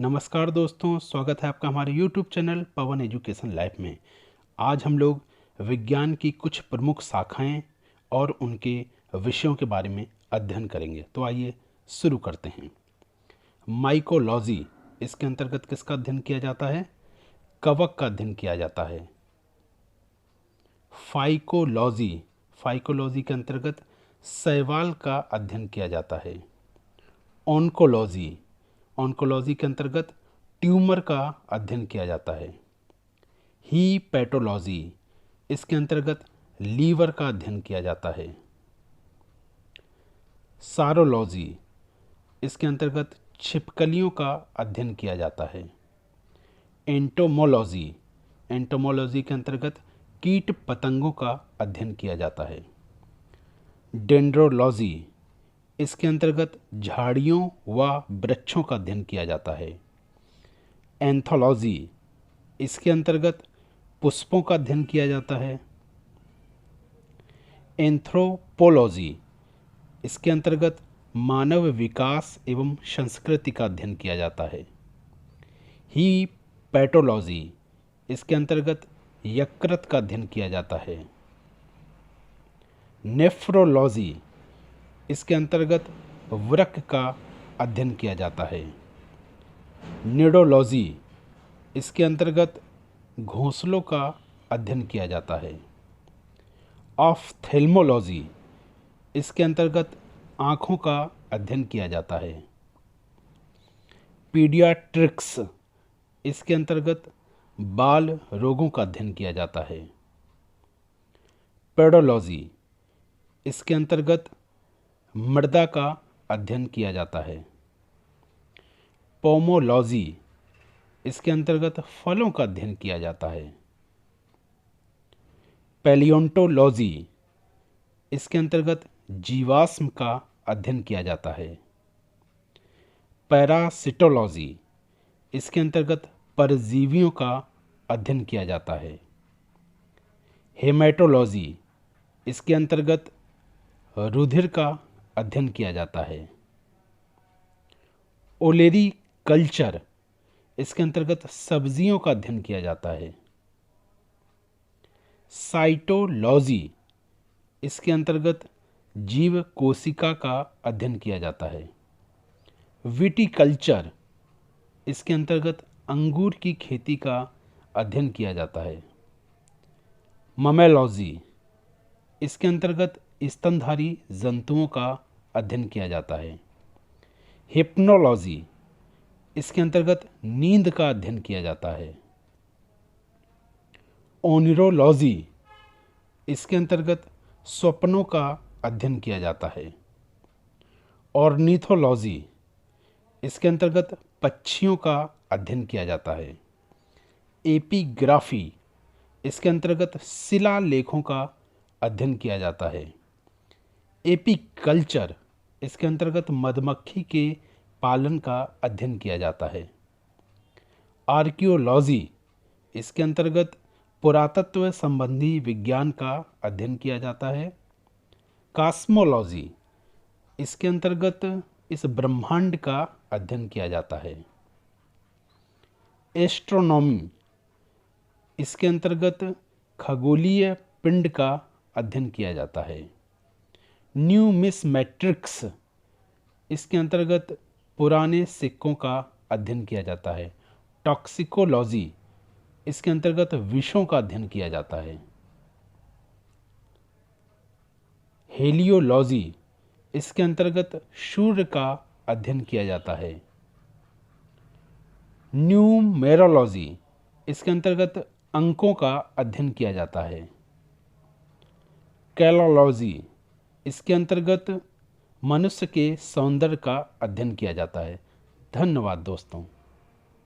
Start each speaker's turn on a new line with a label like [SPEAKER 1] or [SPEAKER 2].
[SPEAKER 1] नमस्कार दोस्तों, स्वागत है आपका हमारे YouTube चैनल पवन एजुकेशन लाइफ में। आज हम लोग विज्ञान की कुछ प्रमुख शाखाएं और उनके विषयों के बारे में अध्ययन करेंगे। तो आइए शुरू करते हैं। माइकोलॉजी, इसके अंतर्गत किसका अध्ययन किया जाता है? कवक का अध्ययन किया जाता है। फाइकोलॉजी, फाइकोलॉजी के अंतर्गत शैवाल का अध्ययन किया जाता है। ऑन्कोलॉजी, ऑन्कोलॉजी के अंतर्गत ट्यूमर का अध्ययन किया जाता है। हीपैटोलॉजी, इसके अंतर्गत लीवर का अध्ययन किया जाता है। सारोलॉजी, इसके अंतर्गत छिपकलियों का अध्ययन किया जाता है। एंटोमोलॉजी, एंटोमोलॉजी के अंतर्गत कीट पतंगों का अध्ययन किया जाता है। डेंड्रोलॉजी, इसके अंतर्गत झाड़ियों व वृक्षों का अध्ययन किया जाता है। एंथोलॉजी, इसके अंतर्गत पुष्पों का अध्ययन किया जाता है। एंथ्रोपोलॉजी, इसके अंतर्गत मानव विकास एवं संस्कृति का अध्ययन किया जाता है। हीपैटोलॉजी, इसके अंतर्गत यकृत का अध्ययन किया जाता है। नेफ्रोलॉजी, इसके अंतर्गत वृक्क का अध्ययन किया जाता है। निडोलॉजी, इसके अंतर्गत घोंसलों का अध्ययन किया जाता है। ऑफ्थेल्मोलॉजी, इसके अंतर्गत आँखों का अध्ययन किया जाता है। पीडियाट्रिक्स, इसके अंतर्गत बाल रोगों का अध्ययन किया जाता है। पेडोलॉजी, इसके अंतर्गत मृदा का अध्ययन किया जाता है। पोमोलॉजी, इसके अंतर्गत फलों का अध्ययन किया जाता है। पैलियोंटोलॉजी, इसके अंतर्गत जीवाश्म का अध्ययन किया जाता है। पैरासिटोलॉजी, इसके अंतर्गत परजीवियों का अध्ययन किया जाता है। हेमेटोलॉजी, इसके अंतर्गत रुधिर का अध्ययन किया जाता है। ओलेरी कल्चर, इसके अंतर्गत सब्जियों का अध्ययन किया जाता है। साइटोलॉजी, इसके अंतर्गत जीव कोशिका का अध्ययन किया जाता है। विटिकल्चर, इसके अंतर्गत अंगूर की खेती का अध्ययन किया जाता है। ममेलॉजी, इसके अंतर्गत स्तनधारी जंतुओं का अध्ययन किया जाता है। हिप्नोलॉजी, इसके अंतर्गत नींद का अध्ययन किया जाता है। ओनिरोलॉजी, इसके अंतर्गत स्वप्नों का अध्ययन किया जाता है। ऑर्निथोलॉजी, इसके अंतर्गत पक्षियों का अध्ययन किया जाता है। एपिग्राफी, इसके अंतर्गत शिलालेखों का अध्ययन किया जाता है। एपीकल्चर, इसके अंतर्गत मधुमक्खी के पालन का अध्ययन किया जाता है। आर्कियोलॉजी, इसके अंतर्गत पुरातत्व संबंधी विज्ञान का अध्ययन किया जाता है। कॉस्मोलॉजी, इसके अंतर्गत इस ब्रह्मांड का अध्ययन किया जाता है। एस्ट्रोनॉमी, इसके अंतर्गत खगोलीय पिंड का अध्ययन किया जाता है। न्यूमिस्मैटिक्स, इसके अंतर्गत पुराने सिक्कों का अध्ययन किया जाता है। टॉक्सिकोलॉजी, इसके अंतर्गत विषों का अध्ययन किया जाता है। हेलियोलॉजी, इसके अंतर्गत सूर्य का अध्ययन किया जाता है। न्यूमेरोलॉजी, इसके अंतर्गत अंकों का अध्ययन किया जाता है। कैलोलॉजी, इसके अंतर्गत मनुष्य के सौंदर्य का अध्ययन किया जाता है। धन्यवाद दोस्तों।